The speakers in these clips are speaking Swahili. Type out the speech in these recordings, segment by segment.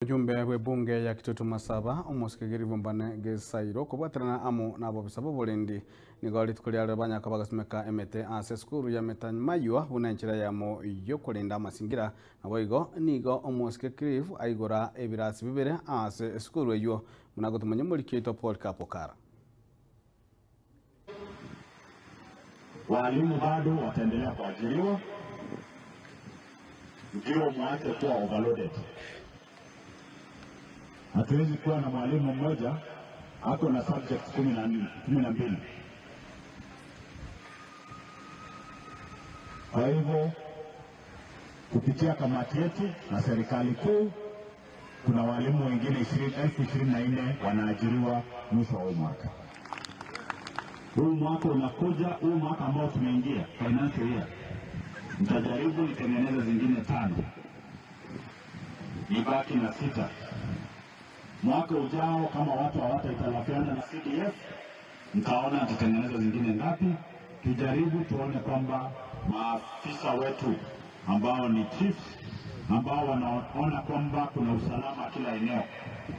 Ujumbe we bunge ya Kitutu Masaba umusikigiri vumbane gesairo kubwaterana amo nabo bisabo bolendi nigoli tukulia banyaka bagasimeka emete ase skuru ya metanmaywa unanchira yamo yo kulinda amasingira naboigo nigo umusikigiri aigora ebirasi bibere ase skuru eyo munagotumanya muri kito Paul Kapokara. Walimu bado wataendelea kuajiriwa, ndio mwache kuwa overloaded. Hatuwezi kuwa na mwalimu mmoja ako na subjects 12. Kwa hivyo kupitia kamati yetu na serikali kuu kuna walimu wengine 24,000 wanaajiriwa mwisho wa mwaka. Huu mwaka unakuja, huu mwaka ambao tumeingia financial year, nitajaribu nitengeneze zingine 5. Nibaki na 6. Mwaka ujao kama watu hawataitalafiana na CDF, mtaona tutengeneza zingine ngapi. Tujaribu tuone kwamba maafisa wetu ambao ni chiefs, ambao wanaona kwamba kuna usalama kila eneo,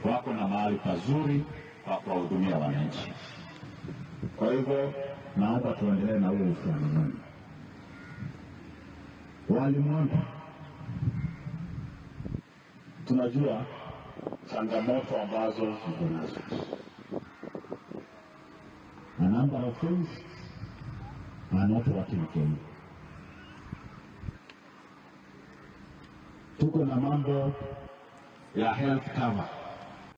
wako na mahali pazuri pa kuwahudumia wananchi. Kwa hivyo naomba tuendelee na huo uhusiano. Walimu wangu, tunajua changamoto ambazo ziko nazo. A number of things are not working for you. Tuko na mambo ya health cover.